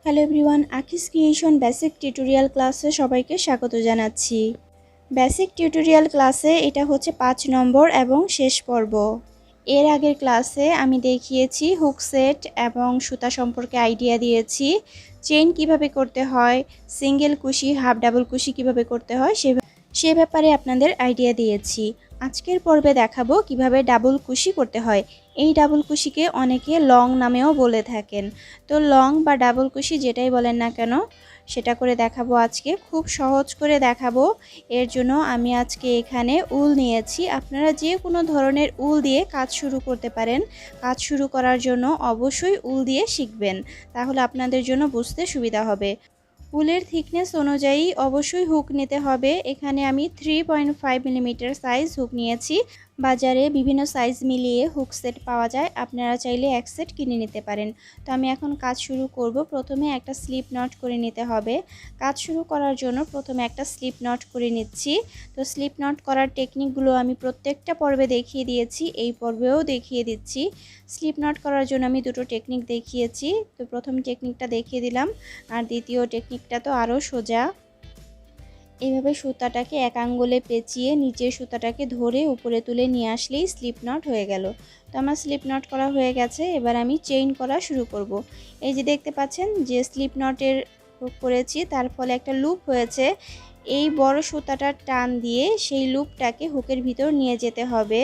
Hello everyone, আকিস creation basic tutorial ক্লাসে সবাইকে স্বাগত জানাচ্ছি। বেসিক টিউটোরিয়াল ক্লাসে এটা হচ্ছে 5 নম্বর এবং শেষ পর্ব। এর আগের ক্লাসে আমি দেখিয়েছি হুক সেট এবং সুতা সম্পর্কে আইডিয়া দিয়েছি, চেইন কিভাবে করতে হয়, সিঙ্গেল কুশি হাফ ডাবল কুশি কিভাবে করতে হয় সে ব্যাপারে আপনাদের আইডিয়া দিয়েছি। আজকের পর্বে দেখাবো কিভাবে ডাবল কুশি করতে হয়। এই ডাবল কুশিকে অনেকে লং নামেও বলে থাকেন। তো লং বা ডাবল কুশি যেটাই বলেন না কেন সেটা করে দেখাবো আজকে, খুব সহজ করে দেখাবো। এর জন্য আমি আজকে এখানে উল নিয়েছি। আপনারা যে কোনো ধরনের উল দিয়ে কাজ শুরু করতে পারেন। কাজ শুরু করার জন্য অবশ্যই উল দিয়ে শিখবেন, তাহলে আপনাদের জন্য বুঝতে সুবিধা হবে। উলের থিকনেস অনুযায়ী অবশ্যই হুক নিতে হবে। এখানে আমি 3.5 মিলিমিটার সাইজ হুক নিয়েছি। বাজারে বিভিন্ন সাইজ মিলিয়ে হুক সেট পাওয়া যায়, আপনারা চাইলে এক সেট কিনে নিতে পারেন। তো আমি এখন কাজ শুরু করব। প্রথমে একটা স্লিপ নট করে নিতে হবে। কাজ শুরু করার জন্য প্রথমে একটা স্লিপ নট করে নিচ্ছি। তো স্লিপ নট করার টেকনিকগুলো আমি প্রত্যেকটা পর্বে দেখিয়ে দিয়েছি, এই পর্বেও দেখিয়ে দিচ্ছি। স্লিপ নট করার জন্য আমি দুটো টেকনিক দেখিয়েছি। তো প্রথম টেকনিকটা দেখিয়ে দিলাম, আর দ্বিতীয় টেকনিকটা তো আরও সোজা। এইভাবে সুতাটাকে এক আঙ্গুলে পেঁচিয়ে নিচের সুতাটাকে ধরে উপরে তুলে নিয়ে আসলেই স্লিপ নট হয়ে গেল। তো আমার স্লিপ নট করা হয়ে গেছে, এবার আমি চেইন করা শুরু করব। এই যে দেখতে পাচ্ছেন যে স্লিপ নটের করেছি, তার ফলে একটা লুপ হয়েছে। এই বড় সুতাটার টান দিয়ে সেই লুপটাকে হুকের ভিতর নিয়ে যেতে হবে।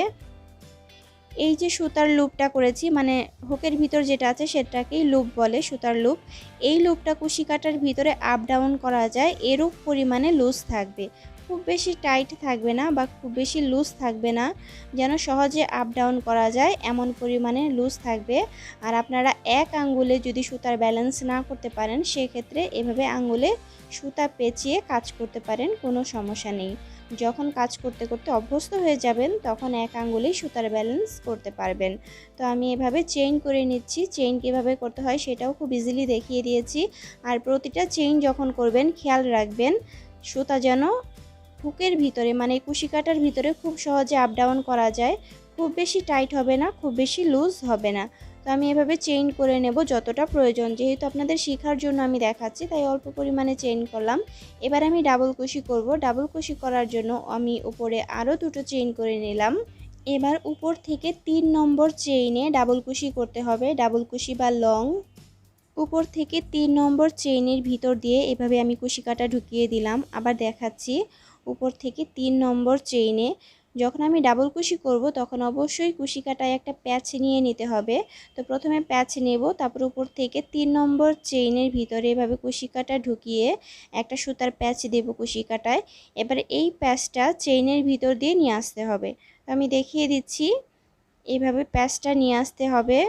এই যে সুতার লুপটা করেছি, মানে হুকের ভিতর যেটা আছে সেটাকেই লুপ বলে, সুতার লুপ। এই লুপটা কুশি কাটার ভিতরে আপ ডাউন করা যায়, এরূপ পরিমাণে লুজ থাকবে। খুব বেশি টাইট থাকবে না বা খুব বেশি লুজ থাকবে না, যেন সহজে আপ ডাউন করা যায় এমন পরিমাণে লুজ থাকবে। আর আপনারা এক আঙ্গুলে যদি সুতার ব্যালেন্স না করতে পারেন, সেক্ষেত্রে এভাবে আঙ্গুলে সুতা পেঁচিয়ে কাজ করতে পারেন, কোনো সমস্যা নেই। যখন কাজ করতে করতে অভ্যস্ত হয়ে যাবেন তখন এক আঙ্গুলেই সুতার ব্যালেন্স করতে পারবেন। তো আমি এভাবে চেইন করে নিচ্ছি। চেইন কীভাবে করতে হয় সেটাও খুব ইজিলি দেখিয়ে দিয়েছি। আর প্রতিটা চেইন যখন করবেন খেয়াল রাখবেন সুতা যেন হুকের ভিতরে, মানে কুশি কাটার ভিতরে খুব সহজে আপ ডাউন করা যায়। খুব বেশি টাইট হবে না, খুব বেশি লুজ হবে না। তো আমি এভাবে চেইন করে নেব যতটা প্রয়োজন, যেহেতু আপনাদের শেখার জন্য আমি দেখাচ্ছি তাই অল্প পরিমাণে চেইন করলাম। এবার আমি ডাবল কুশি করব। ডাবল কুশি করার জন্য আমি উপরে আরও দুটো চেইন করে নিলাম। এবার উপর থেকে 3 নম্বর চেইনে ডাবল কুশি করতে হবে, ডাবল কুশি বা লং। উপর থেকে 3 নম্বর চেইনের ভিতর দিয়ে এভাবে আমি কুশি কাটা ঢুকিয়ে দিলাম। আবার দেখাচ্ছি, উপর থেকে 3 নম্বর চেইনে যখন আমি ডাবল কুশি করব তখন অবশ্যই কুশি কাটায় একটা প্যাচ নিয়ে নিতে হবে। তো প্রথমে প্যাচ নেব, তারপর উপর থেকে 3 নম্বর চেইনের ভিতরে এভাবে কুশি কাটা ঢুকিয়ে একটা সুতার প্যাচ দেব কুশি কাটায়। এবার এই প্যাচটা চেইনের ভিতর দিয়ে নিয়ে আসতে হবে। আমি দেখিয়ে দিচ্ছি, এইভাবে প্যাচটা নিয়ে আসতে হবে।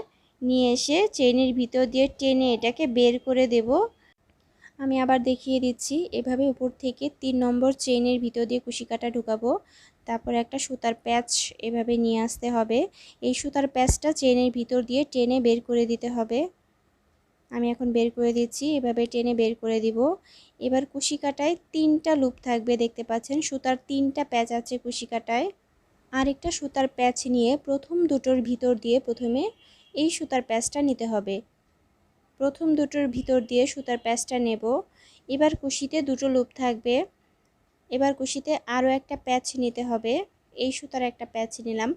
নিয়ে এসে চেইনের ভিতর দিয়ে টেনে এটাকে বের করে দেব। আমি আবার দেখিয়ে দিচ্ছি, এভাবে উপর থেকে 3 নম্বর চেইনের ভিতর দিয়ে কুশি কাটা ঢুকাবো। তারপর একটা সুতার প্যাচ এভাবে নিয়ে আসতে হবে। এই সুতার প্যাচটা চেইনের ভিতর দিয়ে টেনে বের করে দিতে হবে। আমি এখন বের করে দিচ্ছি, এভাবে টেনে বের করে দিব। এবার কুশি কাটায় 3টা লুপ থাকবে, দেখতে পাচ্ছেন সুতার 3টা প্যাচ আছে কুশি কাটায়। আরেকটা সুতার প্যাচ নিয়ে প্রথম দুটোর ভিতর দিয়ে প্রথমে এই সুতার প্যাচটা নিতে হবে। প্রথম দুটোর ভিতর দিয়ে সুতার প্যাচটা নেব। এবার কুশিতে দুটো লুপ থাকবে, এবার কুশিতে আরও একটা প্যাচ নিতে হবে। এই সুতার একটা প্যাচ নিলাম,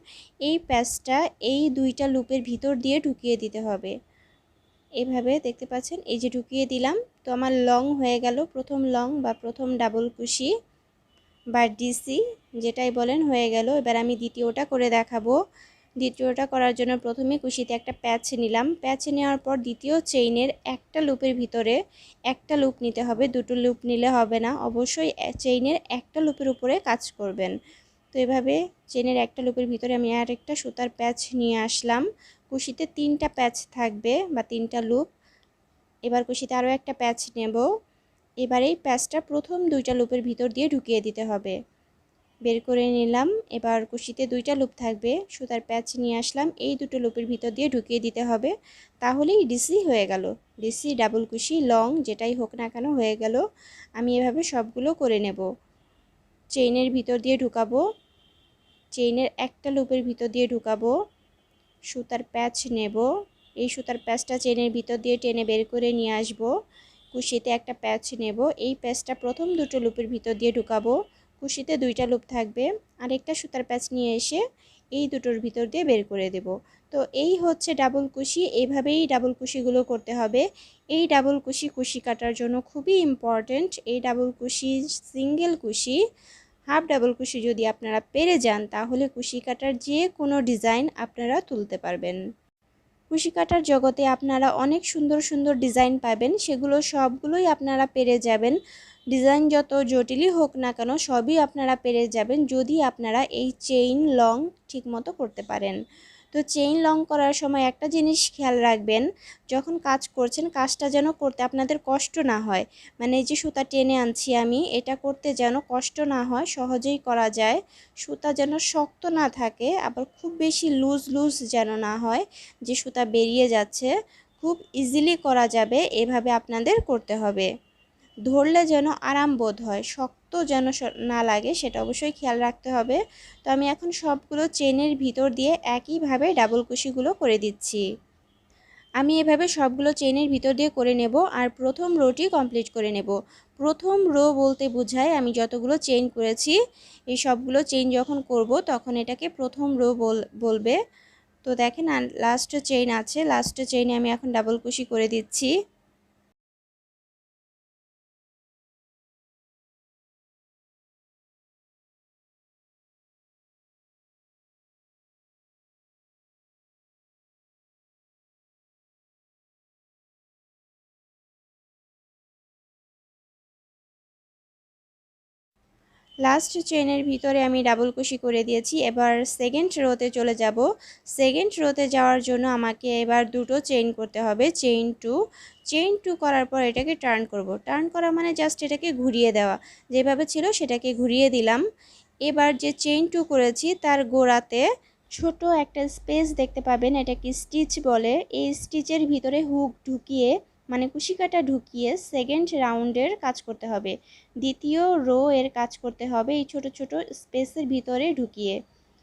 এই প্যাচটা এই দুইটা লুপের ভিতর দিয়ে ঢুকিয়ে দিতে হবে। এভাবে দেখতে পাচ্ছেন, এই যে ঢুকিয়ে দিলাম। তো আমার লং হয়ে গেল, প্রথম লং বা প্রথম ডাবল কুশি বা ডিসি যেটাই বলেন হয়ে গেল। এবার আমি দ্বিতীয়টা করে দেখাবো। দ্বিতীয়টা করার জন্য প্রথমে কুশিতে একটা প্যাচ নিলাম। প্যাচ নেওয়ার পর দ্বিতীয় চেইনের একটা লুপের ভিতরে একটা লুপ নিতে হবে, দুটো লুপ নিলে হবে না, অবশ্যই চেইনের একটা লুপের উপরে কাজ করবেন। তো এভাবে চেইনের একটা লুপের ভিতরে আমি আর একটা সুতার প্যাচ নিয়ে আসলাম। কুশিতে 3টা প্যাচ থাকবে বা 3টা লুপ। এবার কুশিতে আরও একটা প্যাচ নেব। এবার এই প্যাচটা প্রথম দুইটা লুপের ভিতর দিয়ে ঢুকিয়ে দিতে হবে। বের করে নিলাম। এবার কুশিতে 2টা লুপ থাকবে, সুতার প্যাচ নিয়ে আসলাম, এই দুটো লুপের ভিতর দিয়ে ঢুকিয়ে দিতে হবে। তাহলেই ডিসি হয়ে গেল। ডিসি, ডাবল কুশি, লং যেটাই হোক না কেন হয়ে গেল। আমি এভাবে সবগুলো করে নেব। চেইনের ভিতর দিয়ে ঢুকাবো, চেইনের একটা লুপের ভিতর দিয়ে ঢুকাবো, সুতার প্যাচ নেব, এই সুতার প্যাচটা চেইনের ভিতর দিয়ে টেনে বের করে নিয়ে আসবো। কুশিতে একটা প্যাচ নেব। এই প্যাচটা প্রথম দুটো লুপের ভিতর দিয়ে ঢুকাবো। কুশিতে দুইটা লুপ থাকবে। আরেকটা সুতার প্যাচ নিয়ে এসে এই দুটোর ভিতর দিয়ে বের করে দেব। তো এই হচ্ছে ডাবল কুশি। এইভাবেই ডাবল কুশিগুলো করতে হবে। এই ডাবল কুশি কুশি কাটার জন্য খুবই ইম্পর্ট্যান্ট। এই ডাবল কুশি, সিঙ্গেল কুশি, হাফ ডাবল কুশি যদি আপনারা পেরে যান তাহলে কুশি কাটার যে কোনো ডিজাইন আপনারা তুলতে পারবেন। কুশি কাটার জগতে আপনারা অনেক সুন্দর সুন্দর ডিজাইন পাবেন, সেগুলো সবগুলোই আপনারা পেরে যাবেন। ডিজাইন যত জটিলই হোক না কেন সবই আপনারা পেরে যাবেন যদি আপনারা এই চেইন লং ঠিকমতো করতে পারেন। তো চেইন লং করার সময় একটা জিনিস খেয়াল রাখবেন, যখন কাজ করছেন কাজটা যেন করতে আপনাদের কষ্ট না হয়। মানে এই যে সুতা টেনে আনছি আমি, এটা করতে যেন কষ্ট না হয়, সহজেই করা যায়। সুতা যেন শক্ত না থাকে, আবার খুব বেশি লুজ লুজ যেন না হয় যে সুতা বেরিয়ে যাচ্ছে। খুব ইজিলি করা যাবে, এভাবে আপনাদের করতে হবে। ধরলে যেন আরাম বোধ হয়, শক্ত যেন না লাগে, সেটা অবশ্যই খেয়াল রাখতে হবে। তো আমি এখন সবগুলো চেনের ভিতর দিয়ে একইভাবে ডাবল কুশিগুলো করে দিচ্ছি। আমি এভাবে সবগুলো চেনের ভিতর দিয়ে করে নেব আর প্রথম রোটি কমপ্লিট করে নেব। প্রথম রো বলতে বোঝায় আমি যতগুলো চেইন করেছি এই সবগুলো চেইন যখন করব তখন এটাকে প্রথম রো বলবে। তো দেখেন লাস্ট চেইন আছে, লাস্ট চেইনে আমি এখন ডাবল কুশি করে দিচ্ছি। লাস্ট চেইনের ভিতরে আমি ডাবল কুশি করে দিয়েছি। এবার সেকেন্ড রোতে চলে যাব। সেকেন্ড রোতে যাওয়ার জন্য আমাকে এবার দুটো চেইন করতে হবে, চেইন টু করার পর এটাকে টার্ন করব। টার্ন করা মানে জাস্ট এটাকে ঘুরিয়ে দেওয়া, যেভাবে ছিল সেটাকে ঘুরিয়ে দিলাম। এবার যে চেইন টু করেছি তার গোড়াতে ছোট একটা স্পেস দেখতে পাবেন, এটাকে স্টিচ বলে। এই স্টিচের ভিতরে হুক ঢুকিয়ে মানে কুশি কাটা ঢুকিয়ে সেকেন্ড রাউন্ডের কাজ করতে হবে, দ্বিতীয় রো এর কাজ করতে হবে এই ছোট ছোট স্পেসের ভিতরে ঢুকিয়ে।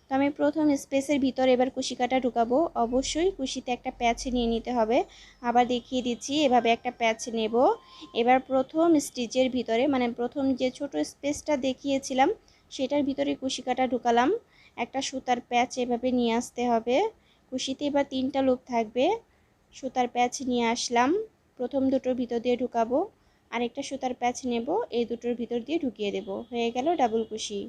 তো আমি প্রথম স্পেসের ভিতরে এবার কুশি কাটা ঢুকাবো। অবশ্যই কুশিতে একটা প্যাচ নিয়ে নিতে হবে। আবার দেখিয়ে দিচ্ছি, এভাবে একটা প্যাচ নেব। এবার প্রথম স্টিচের ভিতরে মানে প্রথম যে ছোট স্পেসটা দেখিয়েছিলাম সেটার ভিতরে কুশি কাটা ঢুকালাম। একটা সুতার প্যাচ এভাবে নিয়ে আসতে হবে। কুশিতে এবার তিনটা লুপ থাকবে, সুতার প্যাচ নিয়ে আসলাম, প্রথম দুটোর ভিতর দিয়ে ঢুকাবো, আরেকটা সুতার প্যাচ নেব, এই দুটোর ভিতর দিয়ে ঢুকিয়ে দেব, হয়ে গেল ডাবল কুশি।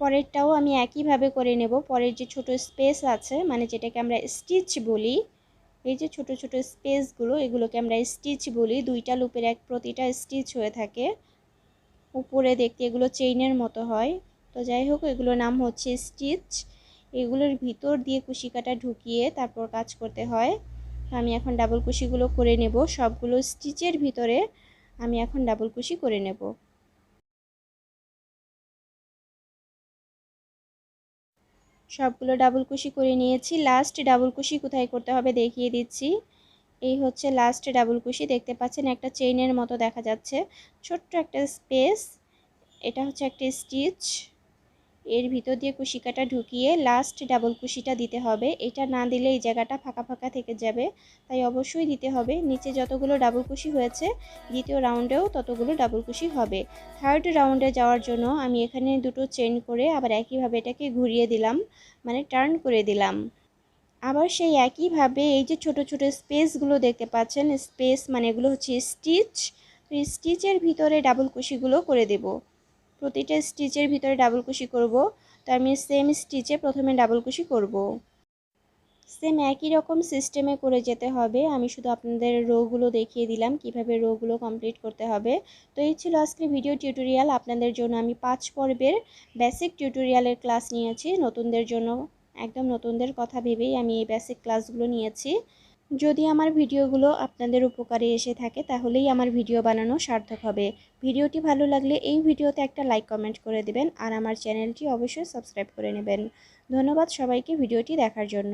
পরেরটাও আমি একইভাবে করে নেব। পরের যে ছোট স্পেস আছে মানে যেটাকে আমরা স্টিচ বলি, এই যে ছোট ছোট স্পেসগুলো এগুলোকে আমরা স্টিচ বলি। দুইটা লুপের প্রতিটা স্টিচ হয়ে থাকে, উপরে দেখতে এগুলো চেইনের মতো হয়। তো যাই হোক এগুলোর নাম হচ্ছে স্টিচ। এগুলোর ভিতর দিয়ে কুশি কাটা ঢুকিয়ে তারপর কাজ করতে হয়। আমি এখন ডাবল কুশিগুলো করে নেব। সবগুলো স্টিচের ভিতরে আমি এখন ডাবল কুশি করে নেব। সবগুলো ডাবল কুশি করে নিয়েছি। লাস্ট ডাবল কুশি কোথায় করতে হবে দেখিয়ে দিচ্ছি। এই হচ্ছে লাস্ট ডাবল কুশি, দেখতে পাচ্ছেন একটা চেইনের মতো দেখা যাচ্ছে, ছোট্ট একটা স্পেস, এটা হচ্ছে একটা স্টিচ। এর ভিতর দিয়ে কুশি কাটা ঢুকিয়ে লাস্ট ডাবল কুশিটা দিতে হবে। এটা না দিলে এই জায়গাটা ফাঁকা ফাঁকা থেকে যাবে, তাই অবশ্যই দিতে হবে। নিচে যতগুলো ডাবল কুশি হয়েছে দ্বিতীয় রাউন্ডেও ততগুলো ডাবল কুশি হবে। থার্ড রাউন্ডে যাওয়ার জন্য আমি এখানে দুটো চেইন করে আবার একইভাবে এটাকে ঘুরিয়ে দিলাম, মানে টার্ন করে দিলাম। আবার সেই একইভাবে এই যে ছোট ছোট স্পেসগুলো দেখতে পাচ্ছেন, স্পেস মানে এগুলো হচ্ছে স্টিচ। তো স্টিচের ভিতরে ডাবল কুশিগুলো করে দেব। প্রতিটা স্টিচের ভিতরে ডাবল কুশি করব। তো আমি সেম স্টিচে প্রথমে ডাবল কুশি করব। সেম একই রকম সিস্টেমে করে যেতে হবে। আমি শুধু আপনাদের রোগুলো দেখিয়ে দিলাম কিভাবে রোগুলো কমপ্লিট করতে হবে। তো এই ছিল আজকের ভিডিও টিউটোরিয়াল। আপনাদের জন্য আমি 5 পর্বের বেসিক টিউটোরিয়ালের ক্লাস নিয়েছি নতুনদের জন্য। একদম নতুনদের কথা ভেবেই আমি এই বেসিক ক্লাসগুলো নিয়েছি। যদি আমার ভিডিওগুলো আপনাদের উপকারে এসে থাকে তাহলেই আমার ভিডিও বানানো সার্থক হবে। ভিডিওটি ভালো লাগলে এই ভিডিওতে একটা লাইক কমেন্ট করে দেবেন আর আমার চ্যানেলটি অবশ্যই সাবস্ক্রাইব করে নেবেন। ধন্যবাদ সবাইকে ভিডিওটি দেখার জন্য।